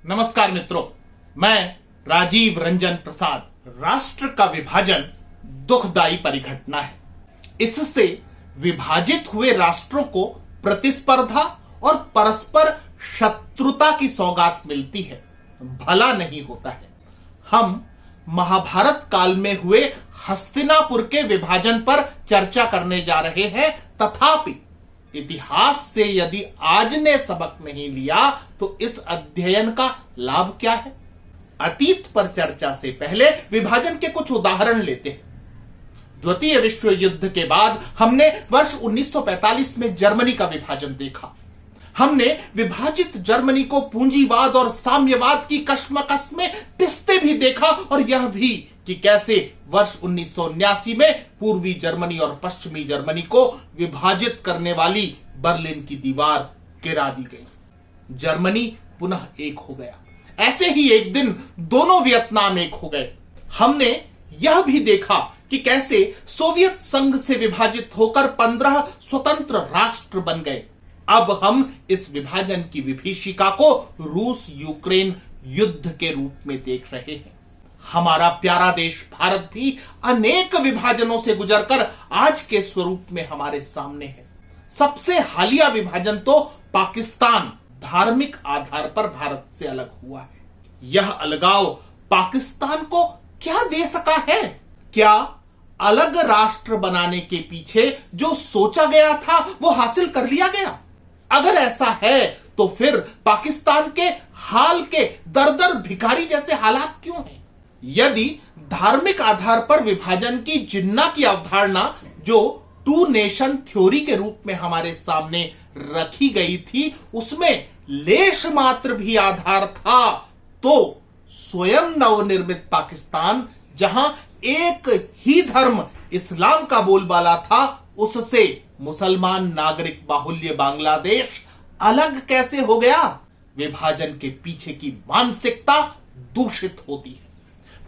नमस्कार मित्रों, मैं राजीव रंजन प्रसाद। राष्ट्र का विभाजन दुखदाई परिघटना है। इससे विभाजित हुए राष्ट्रों को प्रतिस्पर्धा और परस्पर शत्रुता की सौगात मिलती है, भला नहीं होता है। हम महाभारत काल में हुए हस्तिनापुर के विभाजन पर चर्चा करने जा रहे हैं, तथापि इतिहास से यदि आज ने सबक नहीं लिया तो इस अध्ययन का लाभ क्या है। अतीत पर चर्चा से पहले विभाजन के कुछ उदाहरण लेते हैं। द्वितीय विश्व युद्ध के बाद हमने वर्ष 1945 में जर्मनी का विभाजन देखा। हमने विभाजित जर्मनी को पूंजीवाद और साम्यवाद की कश्मकश में पिसते भी देखा, और यह भी कि कैसे वर्ष 1979 में पूर्वी जर्मनी और पश्चिमी जर्मनी को विभाजित करने वाली बर्लिन की दीवार गिरा दी गई। जर्मनी पुनः एक हो गया। ऐसे ही एक दिन दोनों वियतनाम एक हो गए। हमने यह भी देखा कि कैसे सोवियत संघ से विभाजित होकर 15 स्वतंत्र राष्ट्र बन गए। अब हम इस विभाजन की विभीषिका को रूस यूक्रेन युद्ध के रूप में देख रहे हैं। हमारा प्यारा देश भारत भी अनेक विभाजनों से गुजरकर आज के स्वरूप में हमारे सामने है। सबसे हालिया विभाजन तो पाकिस्तान धार्मिक आधार पर भारत से अलग हुआ है। यह अलगाव पाकिस्तान को क्या दे सका है? क्या अलग राष्ट्र बनाने के पीछे जो सोचा गया था वो हासिल कर लिया गया? अगर ऐसा है तो फिर पाकिस्तान के हाल के दर-दर भिखारी जैसे हालात क्यों हैं? यदि धार्मिक आधार पर विभाजन की जिन्ना की अवधारणा जो टू नेशन थ्योरी के रूप में हमारे सामने रखी गई थी उसमें लेश मात्र भी आधार था, तो स्वयं नवनिर्मित पाकिस्तान जहां एक ही धर्म इस्लाम का बोलबाला था, उससे मुसलमान नागरिक बाहुल्य बांग्लादेश अलग कैसे हो गया? विभाजन के पीछे की मानसिकता दूषित होती है।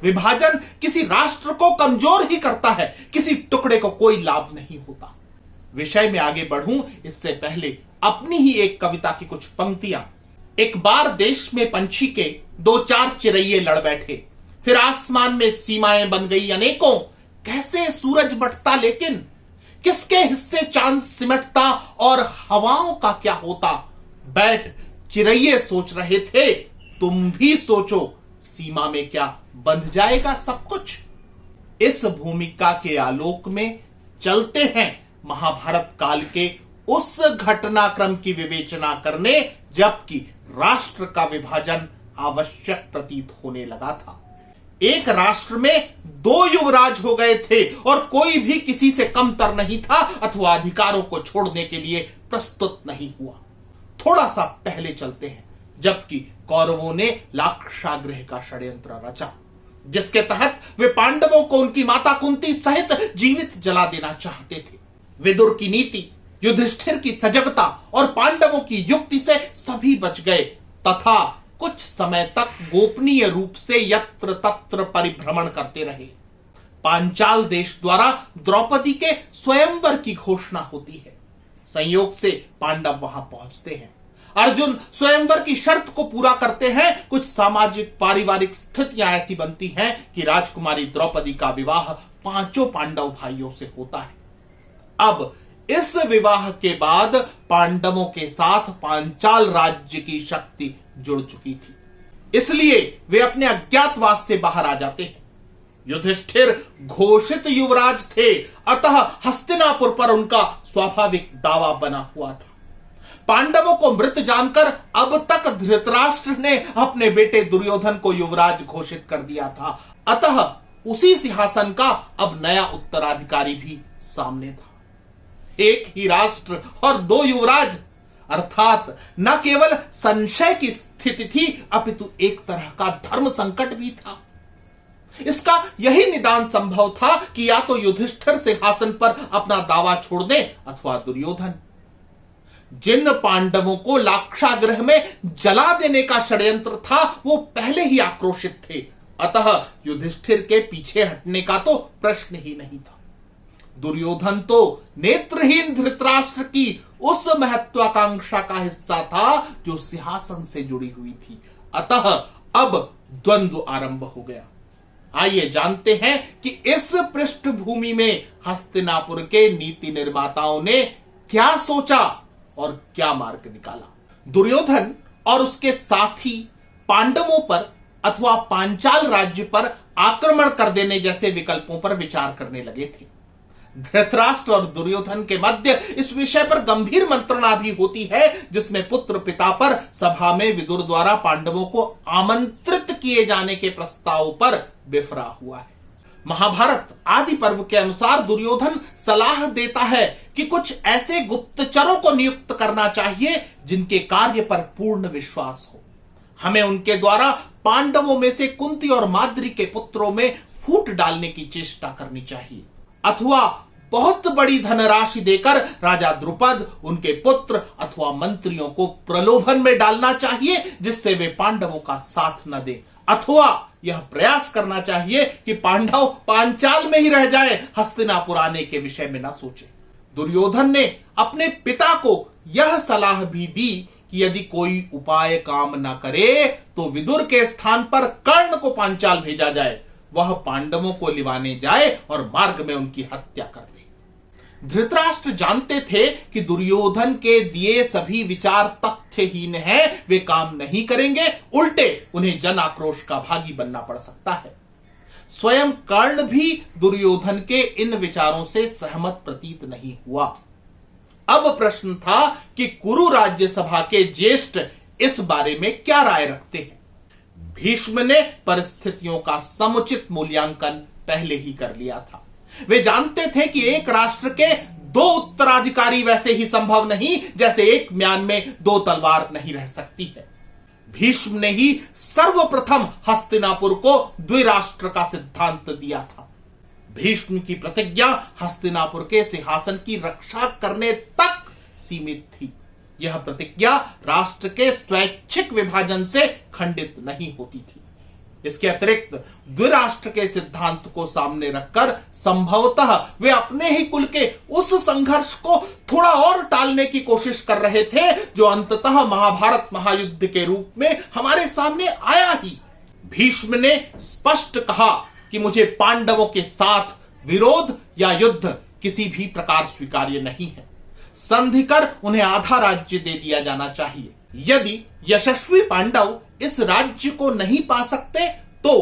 विभाजन किसी राष्ट्र को कमजोर ही करता है, किसी टुकड़े को कोई लाभ नहीं होता। विषय में आगे बढ़ूं इससे पहले अपनी ही एक कविता की कुछ पंक्तियां। एक बार देश में पंछी के 2-4 चिरैये लड़ बैठे, फिर आसमान में सीमाएं बन गई अनेकों। कैसे सूरज बटता लेकिन किसके हिस्से चांद सिमटता, और हवाओं का क्या होता? बैठ चिरैये सोच रहे थे, तुम भी सोचो, सीमा में क्या बंध जाएगा सब कुछ? इस भूमिका के आलोक में चलते हैं महाभारत काल के उस घटनाक्रम की विवेचना करने जबकि राष्ट्र का विभाजन आवश्यक प्रतीत होने लगा था। एक राष्ट्र में 2 युवराज हो गए थे और कोई भी किसी से कमतर नहीं था अथवा अधिकारों को छोड़ने के लिए प्रस्तुत नहीं हुआ। थोड़ा सा पहले चलते हैं जबकि कौरवों ने लाक्षागृह का षड्यंत्र रचा, जिसके तहत वे पांडवों को उनकी माता कुंती सहित जीवित जला देना चाहते थे। विदुर की नीति, युधिष्ठिर की सजगता और पांडवों की युक्ति से सभी बच गए तथा कुछ समय तक गोपनीय रूप से यत्र तत्र परिभ्रमण करते रहे। पांचाल देश द्वारा द्रौपदी के स्वयंवर की घोषणा होती है। संयोग से पांडव वहां पहुंचते हैं। अर्जुन स्वयंवर की शर्त को पूरा करते हैं। कुछ सामाजिक पारिवारिक स्थितियां ऐसी बनती हैं कि राजकुमारी द्रौपदी का विवाह 5 पांडव भाइयों से होता है। अब इस विवाह के बाद पांडवों के साथ पांचाल राज्य की शक्ति जुड़ चुकी थी, इसलिए वे अपने अज्ञातवास से बाहर आ जाते हैं। युधिष्ठिर घोषित युवराज थे, अतः हस्तिनापुर पर उनका स्वाभाविक दावा बना हुआ था। पांडवों को मृत जानकर अब तक धृतराष्ट्र ने अपने बेटे दुर्योधन को युवराज घोषित कर दिया था, अतः उसी सिंहासन का अब नया उत्तराधिकारी भी सामने था। एक ही राष्ट्र और 2 युवराज, अर्थात न केवल संशय की स्थिति थी अपितु एक तरह का धर्म संकट भी था। इसका यही निदान संभव था कि या तो युधिष्ठिर सिंहासन पर अपना दावा छोड़ दे अथवा दुर्योधन। जिन पांडवों को लाक्षागृह में जला देने का षड्यंत्र था वो पहले ही आक्रोशित थे, अतः युधिष्ठिर के पीछे हटने का तो प्रश्न ही नहीं था। दुर्योधन तो नेत्रहीन धृतराष्ट्र की उस महत्वाकांक्षा का हिस्सा था जो सिंहासन से जुड़ी हुई थी, अतः अब द्वंद्व आरंभ हो गया। आइए जानते हैं कि इस पृष्ठभूमि में हस्तिनापुर के नीति निर्माताओं ने क्या सोचा और क्या मार्ग निकाला। दुर्योधन और उसके साथी पांडवों पर अथवा पांचाल राज्य पर आक्रमण कर देने जैसे विकल्पों पर विचार करने लगे थे। धृतराष्ट्र और दुर्योधन के मध्य इस विषय पर गंभीर मंत्रणा भी होती है, जिसमें पुत्र पिता पर सभा में विदुर द्वारा पांडवों को आमंत्रित किए जाने के प्रस्ताव पर बिफरा हुआ है। महाभारत आदि पर्व के अनुसार दुर्योधन सलाह देता है कि कुछ ऐसे गुप्तचरों को नियुक्त करना चाहिए जिनके कार्य पर पूर्ण विश्वास हो। हमें उनके द्वारा पांडवों में से कुंती और माद्री के पुत्रों में फूट डालने की चेष्टा करनी चाहिए, अथवा बहुत बड़ी धनराशि देकर राजा द्रुपद, उनके पुत्र अथवा मंत्रियों को प्रलोभन में डालना चाहिए जिससे वे पांडवों का साथ न दें, अथवा यह प्रयास करना चाहिए कि पांडव पांचाल में ही रह जाए, हस्तिनापुर आने के विषय में न सोचे। दुर्योधन ने अपने पिता को यह सलाह भी दी कि यदि कोई उपाय काम न करे तो विदुर के स्थान पर कर्ण को पांचाल भेजा जाए, वह पांडवों को लिवाने जाए और मार्ग में उनकी हत्या कर दे। धृतराष्ट्र जानते थे कि दुर्योधन के दिए सभी विचार तथ्यहीन हैं, वे काम नहीं करेंगे, उल्टे उन्हें जन आक्रोश का भागी बनना पड़ सकता है। स्वयं कर्ण भी दुर्योधन के इन विचारों से सहमत प्रतीत नहीं हुआ। अब प्रश्न था कि कुरु राज्य सभा के ज्येष्ठ इस बारे में क्या राय रखते हैं। भीष्म ने परिस्थितियों का समुचित मूल्यांकन पहले ही कर लिया था। वे जानते थे कि एक राष्ट्र के दो उत्तराधिकारी वैसे ही संभव नहीं जैसे एक म्यान में दो तलवार नहीं रह सकती है। भीष्म ने ही सर्वप्रथम हस्तिनापुर को द्विराष्ट्र का सिद्धांत दिया था। भीष्म की प्रतिज्ञा हस्तिनापुर के सिंहासन की रक्षा करने तक सीमित थी। यह प्रतिज्ञा राष्ट्र के स्वैच्छिक विभाजन से खंडित नहीं होती थी। इसके अतिरिक्त द्विराष्ट्र के सिद्धांत को सामने रखकर संभवतः वे अपने ही कुल के उस संघर्ष को थोड़ा और टालने की कोशिश कर रहे थे जो अंततः महाभारत महायुद्ध के रूप में हमारे सामने आया ही। भीष्म ने स्पष्ट कहा कि मुझे पांडवों के साथ विरोध या युद्ध किसी भी प्रकार स्वीकार्य नहीं है। संधि कर उन्हें आधा राज्य दे दिया जाना चाहिए। यदि यशस्वी पांडव इस राज्य को नहीं पा सकते तो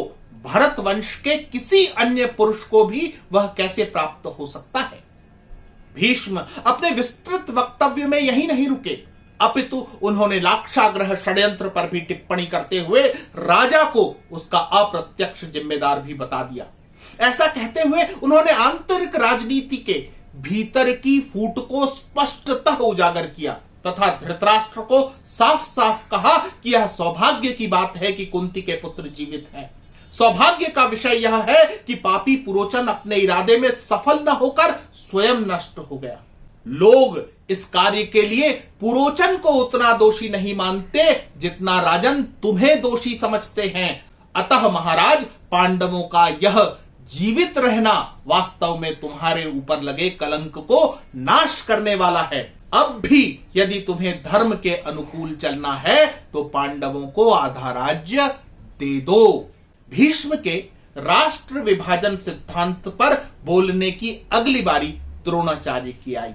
भरत वंश के किसी अन्य पुरुष को भी वह कैसे प्राप्त हो सकता है। भीष्म अपने विस्तृत वक्तव्य में यही नहीं रुके, अपितु उन्होंने लाक्षागृह षड्यंत्र पर भी टिप्पणी करते हुए राजा को उसका अप्रत्यक्ष जिम्मेदार भी बता दिया। ऐसा कहते हुए उन्होंने आंतरिक राजनीति के भीतर की फूट को स्पष्टतः उजागर किया तथा धृतराष्ट्र को साफ साफ कहा कि यह सौभाग्य की बात है कि कुंती के पुत्र जीवित हैं। सौभाग्य का विषय यह है कि पापी पुरोचन अपने इरादे में सफल न होकर स्वयं नष्ट हो गया। लोग इस कार्य के लिए पुरोचन को उतना दोषी नहीं मानते जितना राजन तुम्हें दोषी समझते हैं। अतः महाराज, पांडवों का यह जीवित रहना वास्तव में तुम्हारे ऊपर लगे कलंक को नाश करने वाला है। अब भी यदि तुम्हें धर्म के अनुकूल चलना है तो पांडवों को आधा राज्य दे दो। भीष्म के राष्ट्र विभाजन सिद्धांत पर बोलने की अगली बारी द्रोणाचार्य की आई।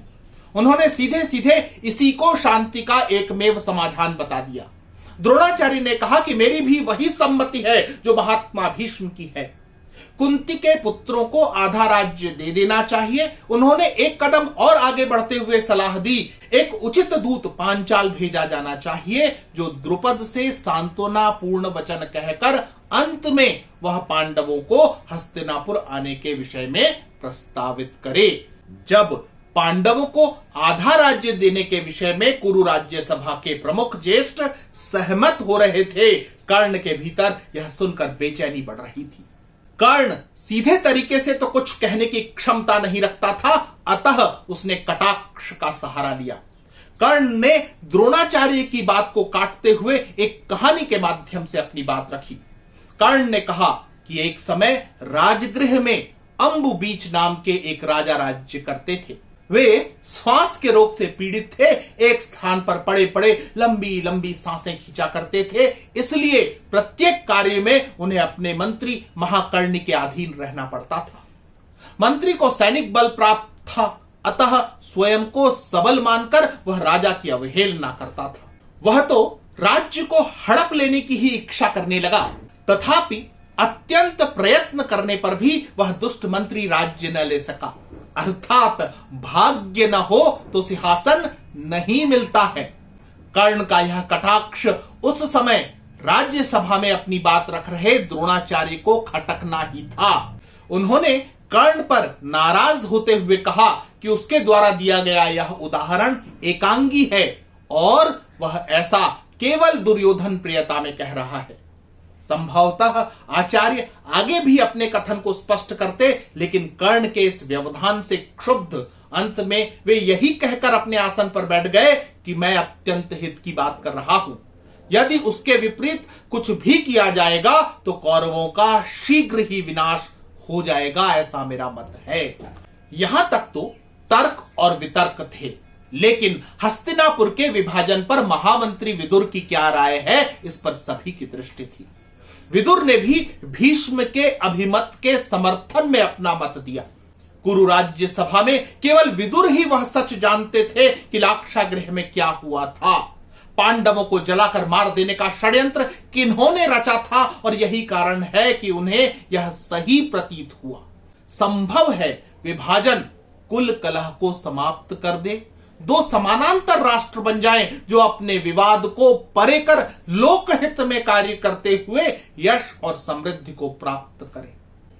उन्होंने सीधे सीधे इसी को शांति का एकमेव समाधान बता दिया। द्रोणाचार्य ने कहा कि मेरी भी वही सम्मति है जो महात्मा भीष्म की है। कुंती के पुत्रों को आधा राज्य दे देना चाहिए। उन्होंने एक कदम और आगे बढ़ते हुए सलाह दी, एक उचित दूत पांचाल भेजा जाना चाहिए जो द्रुपद से सांत्वना पूर्ण वचन कहकर अंत में वह पांडवों को हस्तिनापुर आने के विषय में प्रस्तावित करे। जब पांडवों को आधा राज्य देने के विषय में कुरु राज्य सभा के प्रमुख ज्येष्ठ सहमत हो रहे थे, कर्ण के भीतर यह सुनकर बेचैनी बढ़ रही थी। कर्ण सीधे तरीके से तो कुछ कहने की क्षमता नहीं रखता था, अतः उसने कटाक्ष का सहारा लिया। कर्ण ने द्रोणाचार्य की बात को काटते हुए एक कहानी के माध्यम से अपनी बात रखी। कर्ण ने कहा कि एक समय राजगृह में अंबुबीच नाम के एक राजा राज्य करते थे। वे श्वास के रोग से पीड़ित थे, एक स्थान पर पड़े पड़े लंबी लंबी सांसें खींचा करते थे, इसलिए प्रत्येक कार्य में उन्हें अपने मंत्री महाकर्णी के अधीन रहना पड़ता था। मंत्री को सैनिक बल प्राप्त था, अतः स्वयं को सबल मानकर वह राजा की अवहेलना करता था। वह तो राज्य को हड़प लेने की ही इच्छा करने लगा, तथापि अत्यंत प्रयत्न करने पर भी वह दुष्ट मंत्री राज्य न ले सका। अर्थात भाग्य न हो तो सिंहासन नहीं मिलता है। कर्ण का यह कटाक्ष उस समय राज्यसभा में अपनी बात रख रहे द्रोणाचार्य को खटकना ही था। उन्होंने कर्ण पर नाराज होते हुए कहा कि उसके द्वारा दिया गया यह उदाहरण एकांगी है और वह ऐसा केवल दुर्योधन प्रियता में कह रहा है। संभवतः आचार्य आगे भी अपने कथन को स्पष्ट करते, लेकिन कर्ण के इस व्यवधान से क्षुब्ध अंत में वे यही कहकर अपने आसन पर बैठ गए कि मैं अत्यंत हित की बात कर रहा हूं। यदि उसके विपरीत कुछ भी किया जाएगा तो कौरवों का शीघ्र ही विनाश हो जाएगा, ऐसा मेरा मत है। यहां तक तो तर्क और वितर्क थे, लेकिन हस्तिनापुर के विभाजन पर महामंत्री विदुर की क्या राय है, इस पर सभी की दृष्टि थी। विदुर ने भी भीष्म के अभिमत के समर्थन में अपना मत दिया। कुरु राज्य सभा में केवल विदुर ही वह सच जानते थे कि लाक्षागृह में क्या हुआ था। पांडवों को जलाकर मार देने का षड्यंत्र किन्होंने रचा था, और यही कारण है कि उन्हें यह सही प्रतीत हुआ। संभव है विभाजन कुल कलह को समाप्त कर दे, दो समानांतर राष्ट्र बन जाएं जो अपने विवाद को परे कर लोकहित में कार्य करते हुए यश और समृद्धि को प्राप्त करें।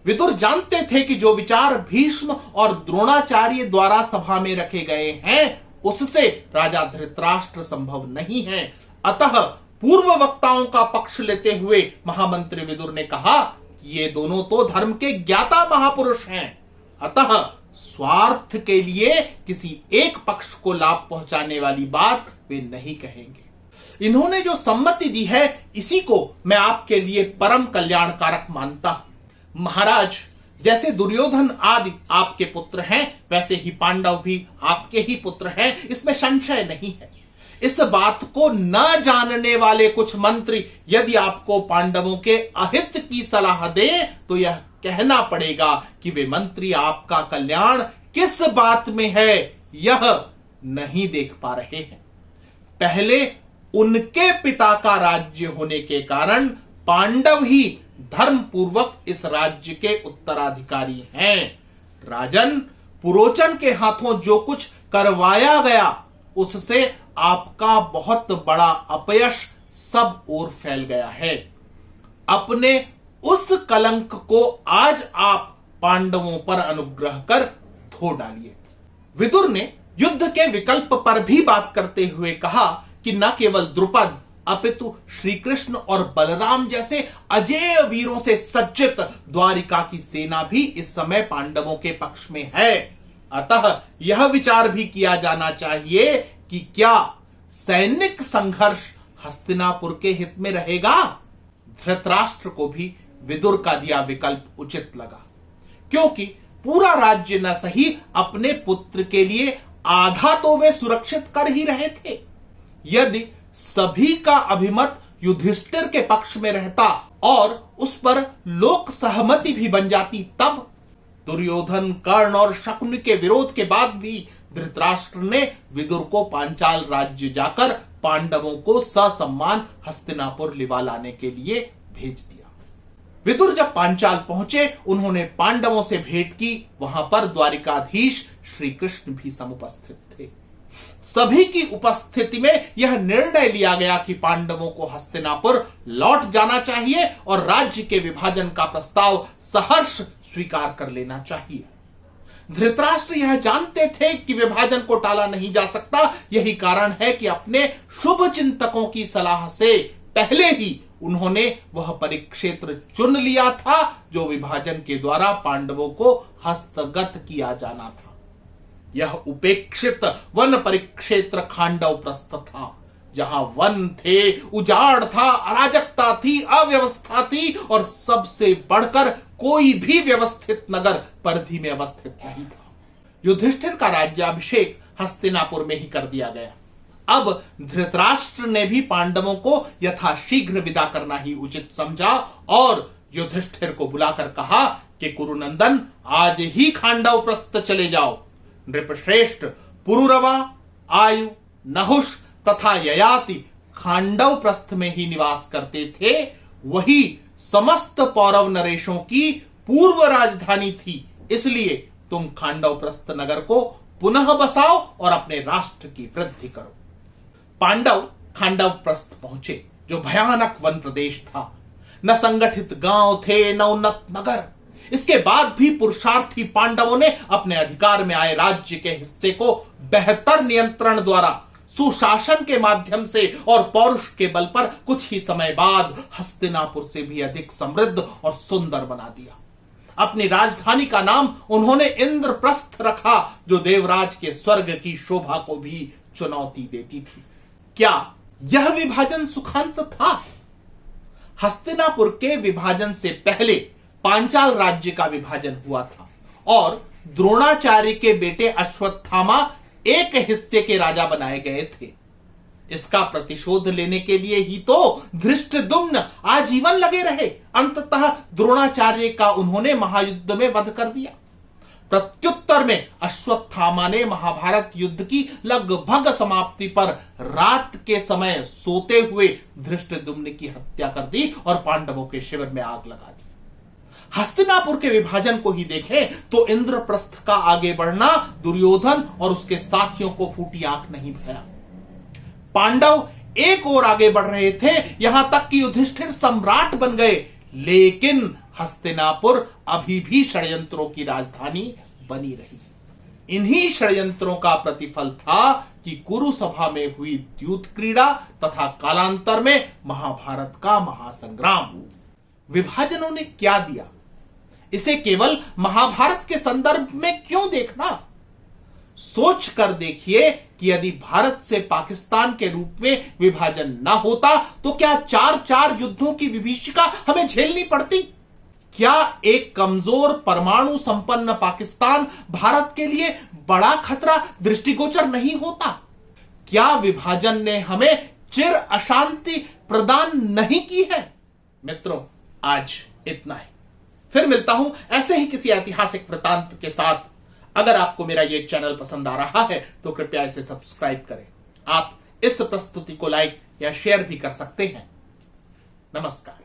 विदुर जानते थे कि जो विचार भीष्म और द्रोणाचार्य द्वारा सभा में रखे गए हैं उससे राजा धृतराष्ट्र संभव नहीं है। अतः पूर्व वक्ताओं का पक्ष लेते हुए महामंत्री विदुर ने कहा कि ये दोनों तो धर्म के ज्ञाता महापुरुष हैं, अतः स्वार्थ के लिए किसी एक पक्ष को लाभ पहुंचाने वाली बात वे नहीं कहेंगे। इन्होंने जो सम्मति दी है इसी को मैं आपके लिए परम कल्याणकारक मानता हूं। महाराज, जैसे दुर्योधन आदि आपके पुत्र हैं, वैसे ही पांडव भी आपके ही पुत्र हैं, इसमें संशय नहीं है। इस बात को न जानने वाले कुछ मंत्री यदि आपको पांडवों के अहित की सलाह दे तो यह कहना पड़ेगा कि वे मंत्री आपका कल्याण किस बात में है यह नहीं देख पा रहे हैं। पहले उनके पिता का राज्य होने के कारण पांडव ही धर्म पूर्वक इस राज्य के उत्तराधिकारी हैं। राजन, पुरोचन के हाथों जो कुछ करवाया गया उससे आपका बहुत बड़ा अपयश सब ओर फैल गया है। अपने उस कलंक को आज आप पांडवों पर अनुग्रह कर धो डालिए। विदुर ने युद्ध के विकल्प पर भी बात करते हुए कहा कि न केवल द्रुपद अपितु श्री कृष्ण और बलराम जैसे अजेय वीरों से सज्जित द्वारिका की सेना भी इस समय पांडवों के पक्ष में है। अतः यह विचार भी किया जाना चाहिए कि क्या सैनिक संघर्ष हस्तिनापुर के हित में रहेगा। धृतराष्ट्र को भी विदुर का दिया विकल्प उचित लगा, क्योंकि पूरा राज्य न सही अपने पुत्र के लिए आधा तो वे सुरक्षित कर ही रहे थे। यदि सभी का अभिमत युधिष्ठिर के पक्ष में रहता और उस पर लोक सहमति भी बन जाती, तब दुर्योधन, कर्ण और शकुनि के विरोध के बाद भी धृतराष्ट्र ने विदुर को पांचाल राज्य जाकर पांडवों को ससम्मान हस्तिनापुर लिवा लाने के लिए भेज दिया। विदुर जब पांचाल पहुंचे, उन्होंने पांडवों से भेंट की। वहां पर द्वारिकाधीश श्री कृष्ण भी समुपस्थित थे। सभी की उपस्थिति में यह निर्णय लिया गया कि पांडवों को हस्तिनापुर लौट जाना चाहिए और राज्य के विभाजन का प्रस्ताव सहर्ष स्वीकार कर लेना चाहिए। धृतराष्ट्र यह जानते थे कि विभाजन को टाला नहीं जा सकता। यही कारण है कि अपने शुभ चिंतकों की सलाह से पहले ही उन्होंने वह परिक्षेत्र चुन लिया था जो विभाजन के द्वारा पांडवों को हस्तगत किया जाना था। यह उपेक्षित वन परिक्षेत्र खांडव प्रस्थ था, जहां वन थे, उजाड़ था, अराजकता थी, अव्यवस्था थी और सबसे बढ़कर कोई भी व्यवस्थित नगर परिधि में अवस्थित नहीं था। युधिष्ठिर का राज्याभिषेक हस्तिनापुर में ही कर दिया गया। अब धृतराष्ट्र ने भी पांडवों को यथाशीघ्र विदा करना ही उचित समझा और युधिष्ठिर को बुलाकर कहा कि कुरुनंदन, आज ही खांडव प्रस्थ चले जाओ। नृपश्रेष्ठ पुरुरवा, आयु, नहुष तथा ययाति खांडव प्रस्थ में ही निवास करते थे। वही समस्त पौरव नरेशों की पूर्व राजधानी थी। इसलिए तुम खांडव प्रस्थ नगर को पुनः बसाओ और अपने राष्ट्र की वृद्धि करो। पांडव खांडव प्रस्थ पहुंचे, जो भयानक वन प्रदेश था। न संगठित गांव थे, न उन्नत नगर। इसके बाद भी पुरुषार्थी पांडवों ने अपने अधिकार में आए राज्य के हिस्से को बेहतर नियंत्रण द्वारा, सुशासन के माध्यम से और पौरुष के बल पर कुछ ही समय बाद हस्तिनापुर से भी अधिक समृद्ध और सुंदर बना दिया। अपनी राजधानी का नाम उन्होंने इंद्रप्रस्थ रखा, जो देवराज के स्वर्ग की शोभा को भी चुनौती देती थी। क्या यह विभाजन सुखांत था? हस्तिनापुर के विभाजन से पहले पांचाल राज्य का विभाजन हुआ था और द्रोणाचार्य के बेटे अश्वत्थामा एक हिस्से के राजा बनाए गए थे। इसका प्रतिशोध लेने के लिए ही तो धृष्टद्युम्न आजीवन लगे रहे। अंततः द्रोणाचार्य का उन्होंने महायुद्ध में वध कर दिया। प्रत्युत्तर में अश्वत्थामा ने महाभारत युद्ध की लगभग समाप्ति पर रात के समय सोते हुए धृष्टद्युम्न की हत्या कर दी और पांडवों के शिविर में आग लगा दी। हस्तिनापुर के विभाजन को ही देखें तो इंद्रप्रस्थ का आगे बढ़ना दुर्योधन और उसके साथियों को फूटी आंख नहीं भया। पांडव एक और आगे बढ़ रहे थे, यहां तक कि युधिष्ठिर सम्राट बन गए, लेकिन हस्तिनापुर अभी भी षड्यंत्रों की राजधानी बनी रही। इन्हीं षड्यंत्रों का प्रतिफल था कि कुरु सभा में हुई द्यूत क्रीड़ा तथा कालांतर में महाभारत का महासंग्राम। विभाजनों ने क्या दिया, इसे केवल महाभारत के संदर्भ में क्यों देखना? सोच कर देखिए कि यदि भारत से पाकिस्तान के रूप में विभाजन न होता तो क्या 4-4 युद्धों की विभीषिका हमें झेलनी पड़ती? क्या एक कमजोर परमाणु संपन्न पाकिस्तान भारत के लिए बड़ा खतरा दृष्टिगोचर नहीं होता? क्या विभाजन ने हमें चिर अशांति प्रदान नहीं की है? मित्रों, आज इतना ही। फिर मिलता हूं ऐसे ही किसी ऐतिहासिक वृतांत के साथ। अगर आपको मेरा यह चैनल पसंद आ रहा है तो कृपया इसे सब्सक्राइब करें। आप इस प्रस्तुति को लाइक या शेयर भी कर सकते हैं। नमस्कार।